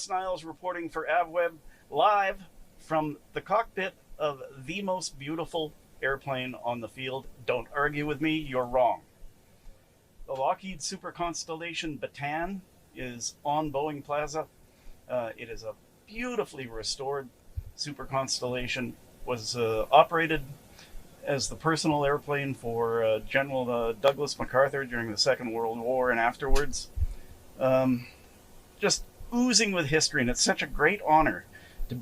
Russ Niles reporting for AvWeb live from the cockpit of the most beautiful airplane on the field. Don't argue with me, you're wrong. The Lockheed Super Constellation Bataan is on Boeing Plaza. It is a beautifully restored Super Constellation. Was operated as the personal airplane for General Douglas MacArthur during the Second World War and afterwards. Just oozing with history, and it's such a great honor to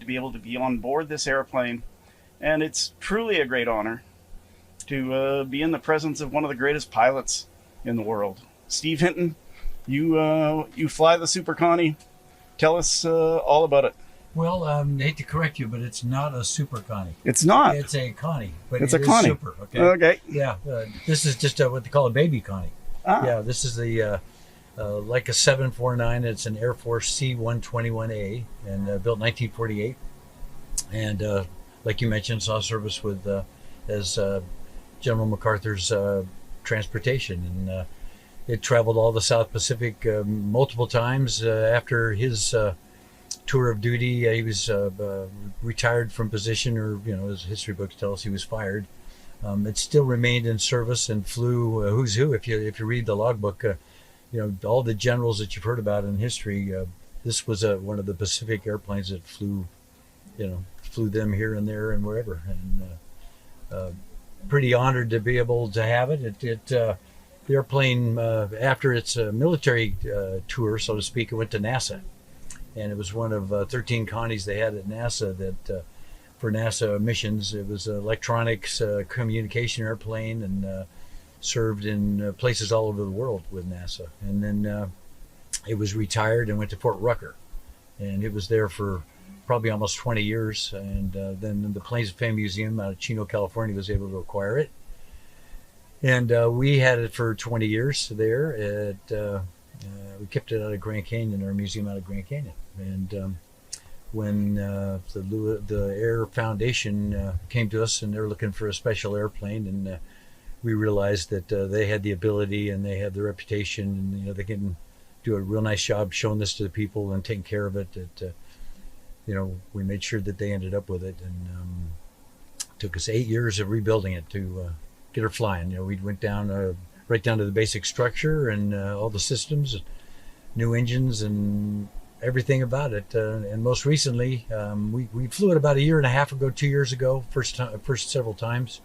be able to be on board this airplane. And it's truly a great honor to be in the presence of one of the greatest pilots in the world. Steve Hinton, you fly the Super Connie. Tell us all about it. Well, I hate to correct you, but it's not a Super Connie. It's not. It's a Connie, but it's it a is Connie. Super. Okay. Okay. Yeah, this is just what they call a baby Connie. Ah. Yeah, this is the like a 749. It's an Air Force C-121A, and built 1948. And like you mentioned, saw service with as General MacArthur's transportation, and it traveled all the South Pacific multiple times. After his tour of duty, he was retired from position, or as history books tell us, he was fired. It still remained in service and flew who's who. If you read the logbook, all the generals that you've heard about in history. This was one of the Pacific airplanes that flew them here and there and wherever. And pretty honored to be able to have it. The airplane, after its military tour, so to speak, it went to NASA. And it was one of 13 Connies they had at NASA that for NASA missions. It was an electronics communication airplane, and served in places all over the world with NASA. And then it was retired and went to Fort Rucker. And it was there for probably almost 20 years. And then the Planes of Fame Museum out of Chino, California was able to acquire it. And we had it for 20 years there. We kept it out of Grand Canyon, our museum out of Grand Canyon. And when the Air Foundation came to us, and they were looking for a special airplane, and we realized that they had the ability and they had the reputation, and they can do a real nice job showing this to the people and taking care of it. That we made sure that they ended up with it, and it took us 8 years of rebuilding it to get her flying. We went down right down to the basic structure and all the systems, new engines, and everything about it. And most recently, we flew it about a year and a half ago, 2 years ago, first several times.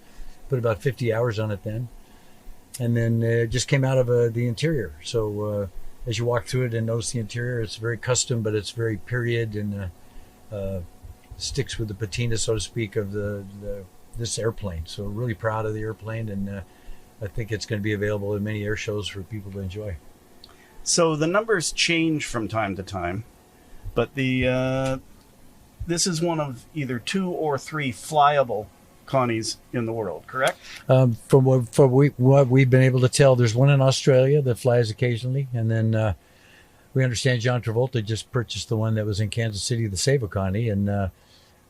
Put about 50 hours on it then. And then it just came out of the interior. So as you walk through it and notice the interior, it's very custom, but it's very period, and sticks with the patina, so to speak, of this airplane. So really proud of the airplane, and I think it's going to be available in many air shows for people to enjoy. So the numbers change from time to time, but this is one of either 2 or 3 flyable Connies in the world, correct? From what we've been able to tell, there's one in Australia that flies occasionally, and then we understand John Travolta just purchased the one that was in Kansas City, the Save Connie, and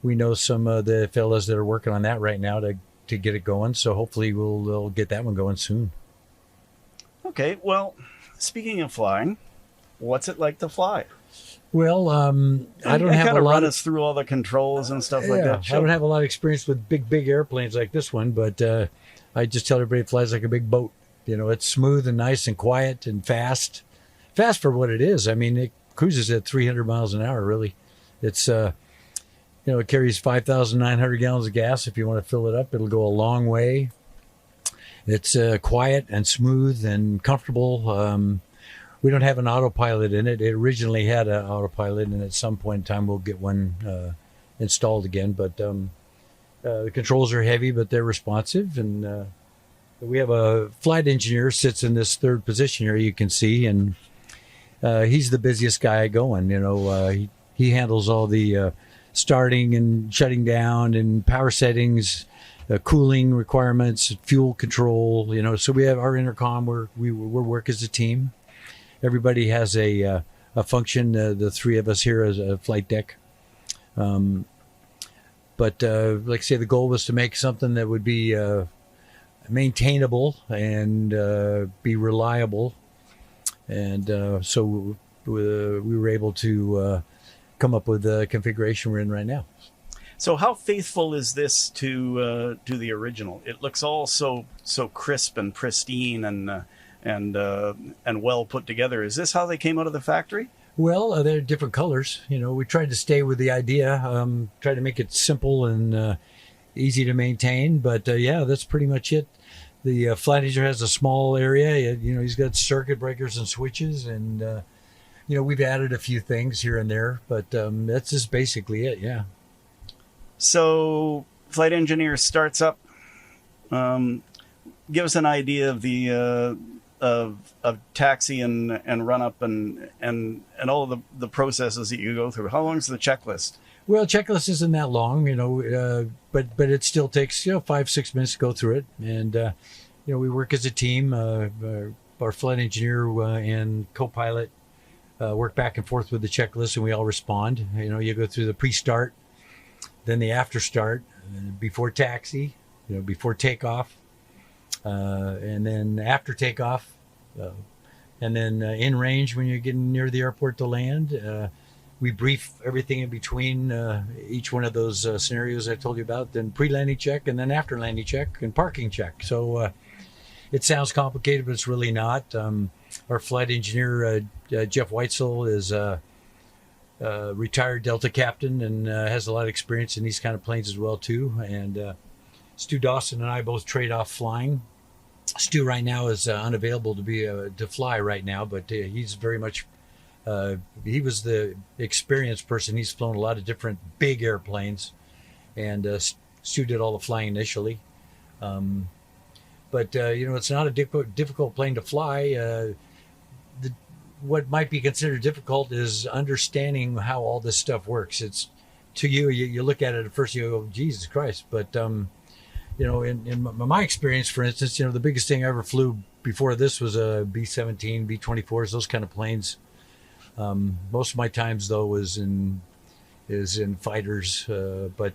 we know some of the fellas that are working on that right now to get it going. So hopefully we'll get that one going soon. Okay, well, speaking of flying, what's it like to fly? Well, I don't have a lot. Run us through all the controls and stuff like that. I don't have a lot of experience with big airplanes like this one, but I just tell everybody it flies like a big boat. It's smooth and nice and quiet and fast for what it is. I mean, it cruises at 300 miles an hour. Really, it's it carries 5,900 gallons of gas. If you want to fill it up, it'll go a long way. It's quiet and smooth and comfortable. We don't have an autopilot in it. It originally had an autopilot, and at some point in time we'll get one installed again. But the controls are heavy, but they're responsive. And we have a flight engineer sits in this third position here, you can see, and he's the busiest guy going. He handles all the starting and shutting down and power settings, cooling requirements, fuel control. So we have our intercom where we work as a team. Everybody has a function. The 3 of us here as a flight deck. But like I say, the goal was to make something that would be maintainable and be reliable. And so we were able to come up with the configuration we're in right now. So how faithful is this to the original? It looks all so crisp and pristine and well put together. Is this how they came out of the factory? Well, they're different colors. We tried to stay with the idea, try to make it simple and easy to maintain. But yeah, that's pretty much it. The Flanager has a small area. He's got circuit breakers and switches, and we've added a few things here and there, but that's just basically it. Yeah. So, flight engineer starts up. Give us an idea of the of taxi and run up and all of the processes that you go through. How long is the checklist? Well, checklist isn't that long, but it still takes 5-6 minutes to go through it, and we work as a team. Our flight engineer and co-pilot work back and forth with the checklist, and we all respond. You go through the pre-start, then the after start, before taxi, before takeoff, and then after takeoff, and then in range when you're getting near the airport to land. We brief everything in between each one of those scenarios I told you about, then pre-landing check, and then after landing check and parking check. So it sounds complicated, but it's really not. Our flight engineer, Jeff Weitzel, is retired Delta captain and has a lot of experience in these kind of planes as well too. And Stu Dawson and I both trade off flying. Stu right now is unavailable to fly right now, but he's very much he was the experienced person. He's flown a lot of different big airplanes, and Stu did all the flying initially. But it's not a difficult plane to fly. What might be considered difficult is understanding how all this stuff works. It's to you look at it at first, you go, Jesus Christ. But in my experience, for instance, the biggest thing I ever flew before this was a B-17, B-24s, those kind of planes. Most of my times though is in fighters, but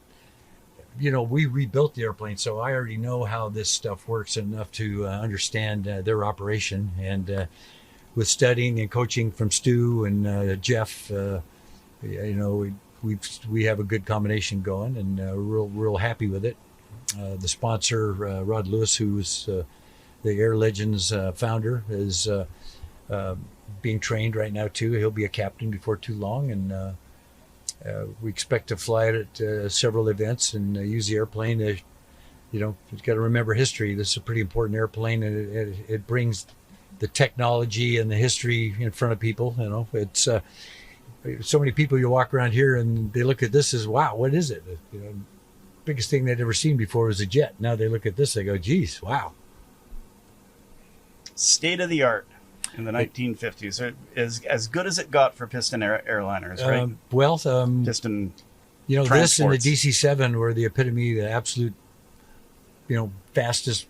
we rebuilt the airplane, so I already know how this stuff works enough to understand their operation. And with studying and coaching from Stu and Jeff, we have a good combination going, and we're real happy with it. The sponsor, Rod Lewis, who's the Air Legends founder, is being trained right now too. He'll be a captain before too long, and we expect to fly it at several events and use the airplane. You've got to remember history. This is a pretty important airplane, and it brings the technology and the history in front of people. It's so many people you walk around here and they look at this as, wow, what is it? Biggest thing they'd ever seen before was a jet. Now they look at this, they go, geez, wow. State of the art in the 1950s, as good as it got for piston airliners, right? Piston. This and the DC-7 were the epitome, the absolute, fastest,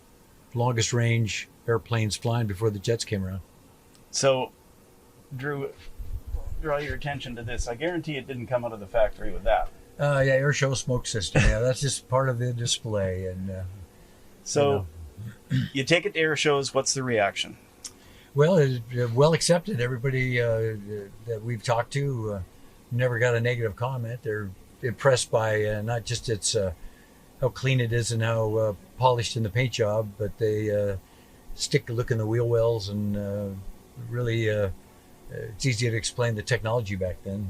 longest range airplanes flying before the jets came around. So, Drew, draw your attention to this. I guarantee it didn't come out of the factory with that. Air show smoke system. Yeah, that's just part of the display. And you take it to air shows. What's the reaction? Well, it's well accepted. Everybody that we've talked to never got a negative comment. They're impressed by not just its how clean it is and how polished in the paint job, but they stick a look in the wheel wells, and really it's easy to explain the technology back then,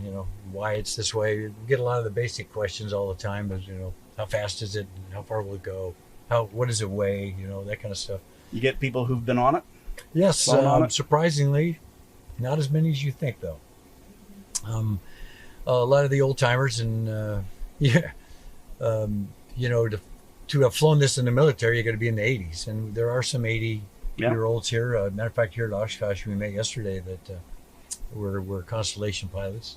why it's this way. We get a lot of the basic questions all the time, as how fast is it, how far will it go, what does it weigh, that kind of stuff. You get people who've been on it? Yes, surprisingly, not as many as you think, though. A lot of the old timers, and to have flown this in the military, you got to be in the 80s, and there are some 80-year-olds here. Matter of fact, here at Oshkosh, we met yesterday that were Constellation pilots.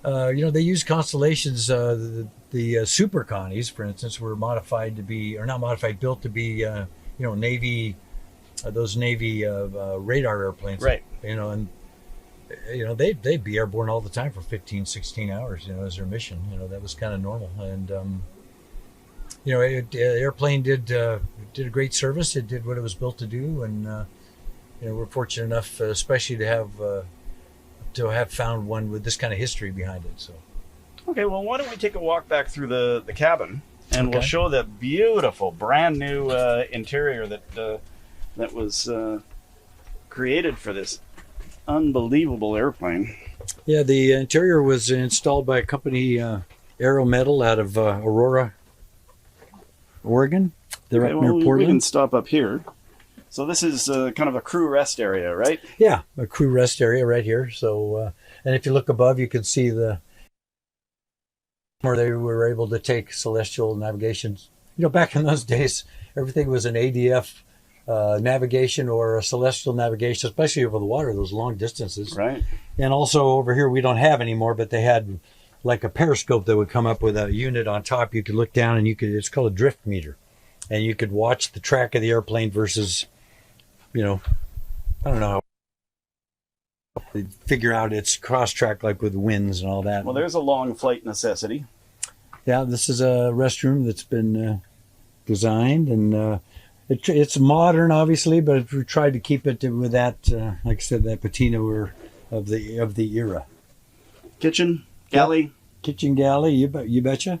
They use Constellations. The Super Connies, for instance, were modified to be, or not modified, built to be, Navy. Those Navy radar airplanes, right? And they'd be airborne all the time for 15, 16 hours, as their mission. That was kind of normal. And the airplane did a great service. It did what it was built to do, and we're fortunate enough, especially to have to have found one with this kind of history behind it. So. Okay, well, why don't we take a walk back through the cabin, and we'll show the beautiful, brand new interior that was created for this unbelievable airplane. Yeah, the interior was installed by a company, Aero Metal, out of Aurora, Oregon. They're up near Portland. We can stop up here. So this is kind of a crew rest area, right? Yeah, a crew rest area right here. So, and if you look above, you can see where they were able to take celestial navigations. You know, back in those days, everything was an ADF navigation or a celestial navigation, especially over the water, those long distances. Right. And also over here, we don't have anymore, but they had like a periscope that would come up with a unit on top. You could look down and it's called a drift meter. And you could watch the track of the airplane versus, you know, I don't know, figure out its cross track, like with winds and all that. Well, there's a long flight necessity. Yeah, this is a restroom that's been designed, and it's modern, obviously, but we tried to keep it with that, like I said, that patina of the era. Kitchen, galley. Yep. Kitchen, galley, you betcha.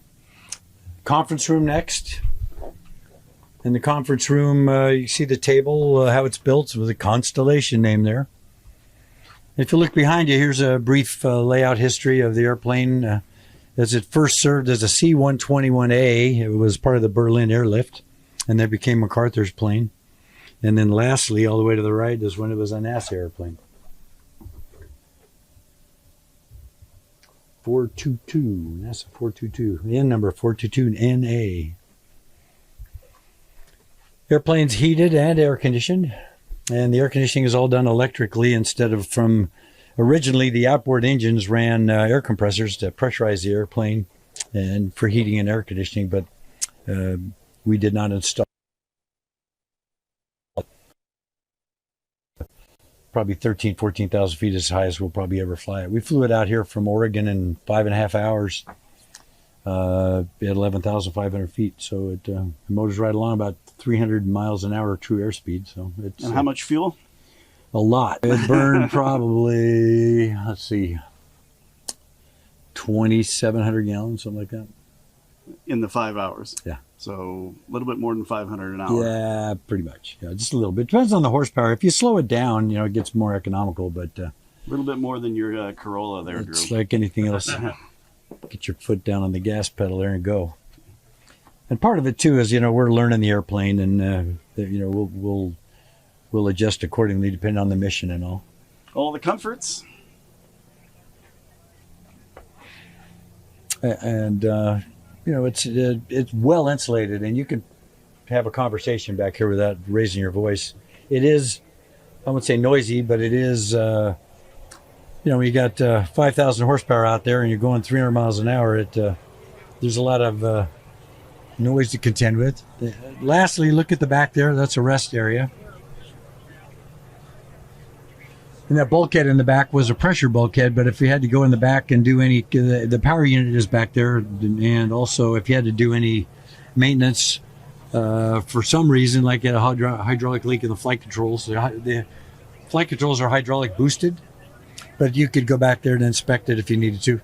Conference room next. In the conference room, you see the table, how it's built with a Constellation name there. If you look behind you, here's a brief layout history of the airplane. As it first served as a C-121A, it was part of the Berlin airlift, and then became MacArthur's plane. And then lastly, all the way to the right, is when it was a NASA airplane. 422, NASA 422, the N number 422NA. Airplane's heated and air conditioned, and the air conditioning is all done electrically instead of from. Originally, the outboard engines ran air compressors to pressurize the airplane and for heating and air conditioning, but we did not install. Probably 14,000 feet, as high as we'll probably ever fly it. We flew it out here from Oregon in 5.5 hours at 11,500 feet. So the motor's right along about 300 miles an hour true airspeed. So it's and how much fuel? A lot. It burned probably, let's see, 2,700 gallons, something like that. In the 5 hours. Yeah. So a little bit more than 500 an hour. Yeah, pretty much. Yeah, just a little bit. Depends on the horsepower. If you slow it down, you know, it gets more economical. But a little bit more than your Corolla there, Drew. It's like anything else. Get your foot down on the gas pedal there and go. And part of it too is, you know, we're learning the airplane, and you know, we'll adjust accordingly depending on the mission and all. All the comforts. And you know, it's well insulated, and you can have a conversation back here without raising your voice. It is, I wouldn't say noisy, but it is. You know, when you got 5,000 horsepower out there and you're going 300 miles an hour, there's a lot of noise to contend with. Lastly, look at the back there. That's a rest area. And that bulkhead in the back was a pressure bulkhead, but if you had to go in the back and do any, the power unit is back there, and also if you had to do any maintenance for some reason, like a hydraulic leak in the flight controls, the flight controls are hydraulic boosted, but you could go back there and inspect it if you needed to.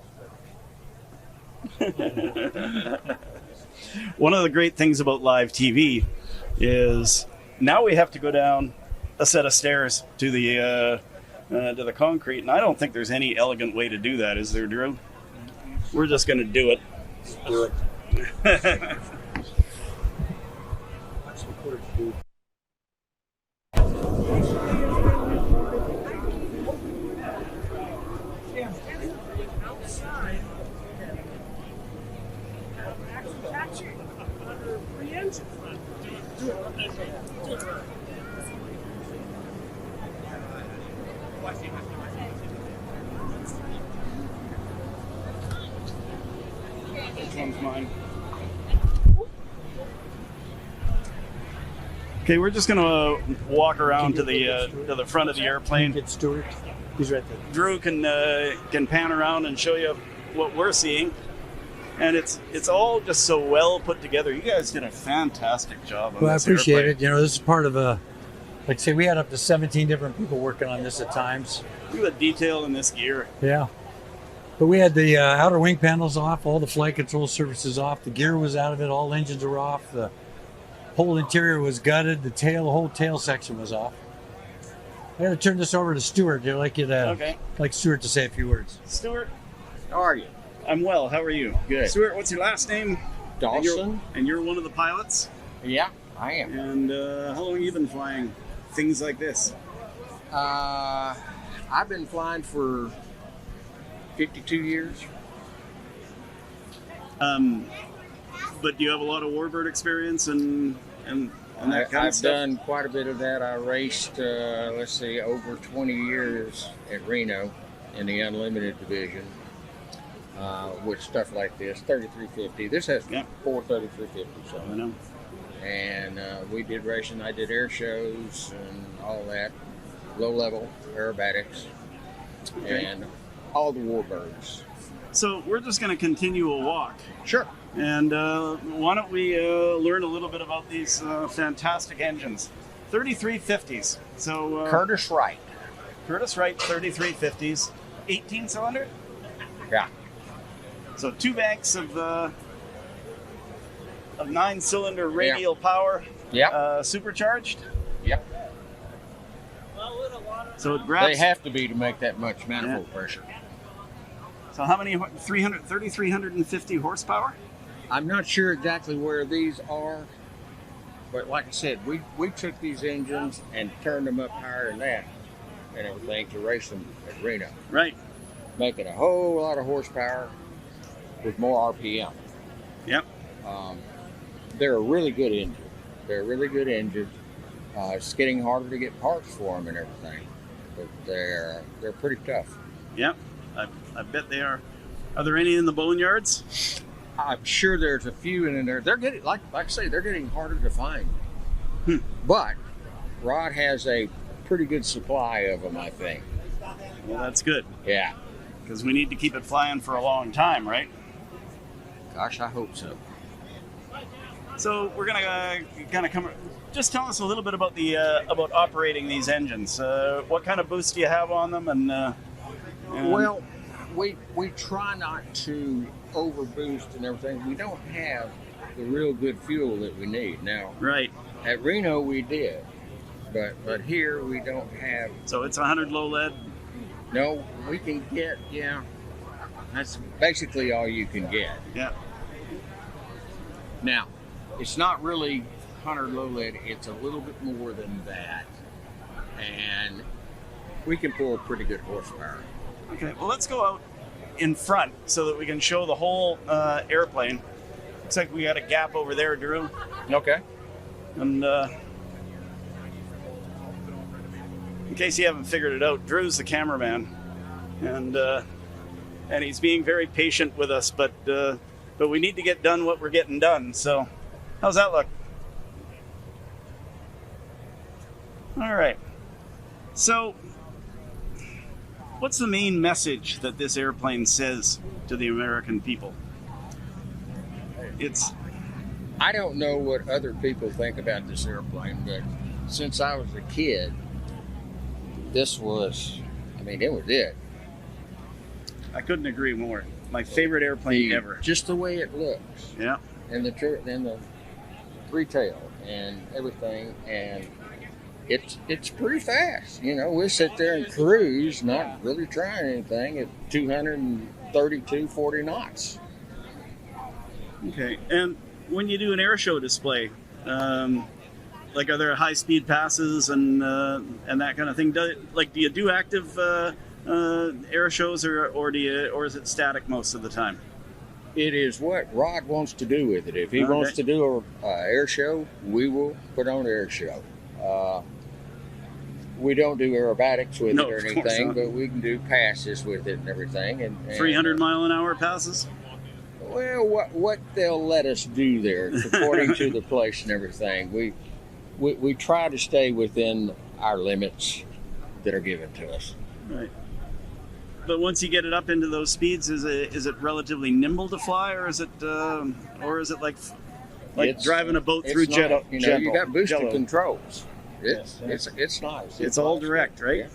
One of the great things about live TV is now we have to go down a set of stairs to the concrete, and I don't think there's any elegant way to do that, is there, Drew? We're just going to do it. Do it. This one's mine. Okay, we're just gonna walk around to the front of the airplane. Get Stuart. He's right there. Drew can pan around and show you what we're seeing, and it's all just so well put together. You guys did a fantastic job on Well, I this appreciate airplane. it. You know, this is part of a like I say, we had up to 17 different people working on this at times. Look at the detail in this gear. Yeah. But we had the outer wing panels off, all the flight control surfaces off, the gear was out of it, all engines were off, the whole interior was gutted, the whole tail section was off. I got to turn this over to Stuart. I'd like Stuart to say a few words. Stuart, How are you? I'm well. How are you? Good. Stuart, what's your last name? Dawson? And you're one of the pilots? Yeah, I am. And how long have you been flying things like this? I've been flying for 52 years. But do you have a lot of warbird experience and that kind of I've stuff? done quite a bit of that. I raced, over 20 years at Reno in the Unlimited division with stuff like this, 3350. This has four 3350s I on know. it. And we did racing. I did air shows and all that, low-level aerobatics, and all the warbirds. So we're just going to continue a walk. Sure. And why don't we learn a little bit about these fantastic engines? 3350s. So Curtis Wright. Curtis Wright 3350s, 18 cylinder. Yeah. So 2 banks of 9-cylinder radial power. Yep. Supercharged. Yep. So it grabs. They have to be to make that much manifold pressure. So how many? 350 horsepower. I'm not sure exactly where these are, but like I said, we took these engines and turned them up higher than that and everything to race them at Reno, Right. making a whole lot of horsepower with more RPM. Yep. They're a really good engine. They're a really good engine. It's getting harder to get parts for them and everything, but they're pretty tough. Yep. I bet they are. Are there any in the boneyards? I'm sure there's a few in there. They're getting, like I say, they're getting harder to find. But Rod has a pretty good supply of them, I think. Well, that's good. Yeah. Because we need to keep it flying for a long time, right? Gosh, I hope so. So we're gonna kind of come. Just tell us a little bit about the about operating these engines. What kind of boost do you have on them? And well, we try not to overboost and everything. We don't have the real good fuel that we need now. Right. At Reno we did, but here we don't have. So it's 100 low lead. No, we can get That's basically all you can get. Yeah. Now, it's not really 100 low lead. It's a little bit more than that, and we can pull pretty good horsepower. Okay. Well, let's go out in front so that we can show the whole airplane. Looks like we got a gap over there, Drew. Okay. And in case you haven't figured it out, Drew's the cameraman, and he's being very patient with us. But we need to get done what we're getting done. So, how's that look? All right. So, what's the main message that this airplane says to the American people? I don't know what other people think about this airplane, but since I was a kid, it was it. I couldn't agree more. My favorite airplane ever. Just the way it looks. Yeah. And the three tail and everything, and it's pretty fast. You know, we sit there and cruise, not really trying anything, at 232, 40 knots. Okay. And when you do an air show display, like are there high speed passes and that kind of thing? Do you do active air shows or is it static most of the time? It is what Rod wants to do with it. If he wants to do an air show, we will put on an air show. We don't do aerobatics with it or anything, but we can do passes with it and everything. And 300 mile an hour passes? Well, what they'll let us do there, according to the place and everything, we try to stay within our limits that are given to us. Right. But once you get it up into those speeds, is it relatively nimble to fly, or is it like driving a boat through You got boosted controls. It's nice. It's all nice. direct, right? Yeah.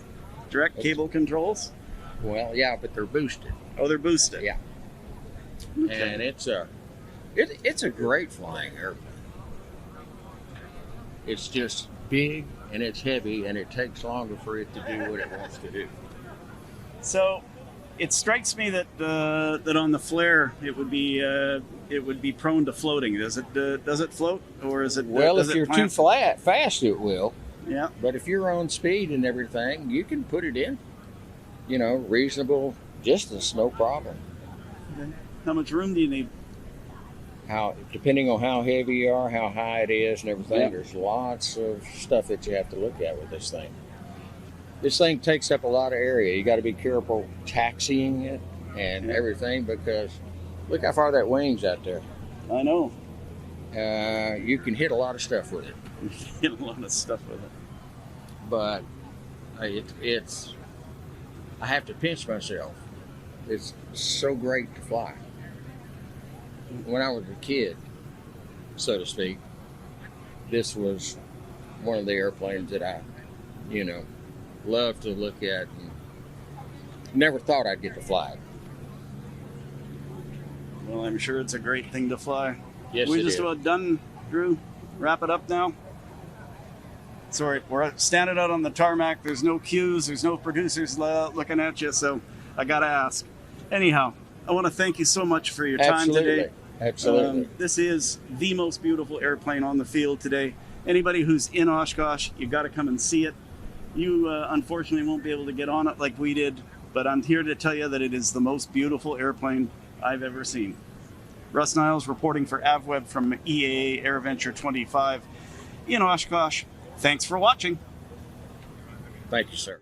Direct cable controls. Well, yeah, but they're boosted. Oh, they're boosted. Yeah. Okay. And it's a great flying airplane. It's just big and it's heavy and it takes longer for it to do what it wants to do. So, it strikes me that that on the flare it would be prone to floating. Does it float, or is it? Well, does if it you're plant? too fast, it will. Yeah. But if you're on speed and everything, you can put it in. You know, reasonable distance, no problem. How much room do you need? How, depending on how heavy you are, how high it is, and everything, Yeah. there's lots of stuff that you have to look at with this thing. This thing takes up a lot of area. You got to be careful taxiing it and everything, because look how far that wing's out there. I know. You can hit a lot of stuff with it, Get a lot of stuff with it. but it's. I have to pinch myself. It's so great to fly. When I was a kid, so to speak, this was one of the airplanes that I, loved to look at, and never thought I'd get to fly it. Well, I'm sure it's a great thing to fly. Yes, We're it just is. about done, Drew. Wrap it up now. Sorry, we're standing out on the tarmac. There's no queues. There's no producers looking at you. So I got to ask. Anyhow, I want to thank you so much for your time today. Absolutely. This is the most beautiful airplane on the field today. Anybody who's in Oshkosh, you've got to come and see it. You unfortunately won't be able to get on it like we did, but I'm here to tell you that it is the most beautiful airplane I've ever seen. Russ Niles reporting for AvWeb from EAA AirVenture 25 in Oshkosh. Thanks for watching. Thank you, sir.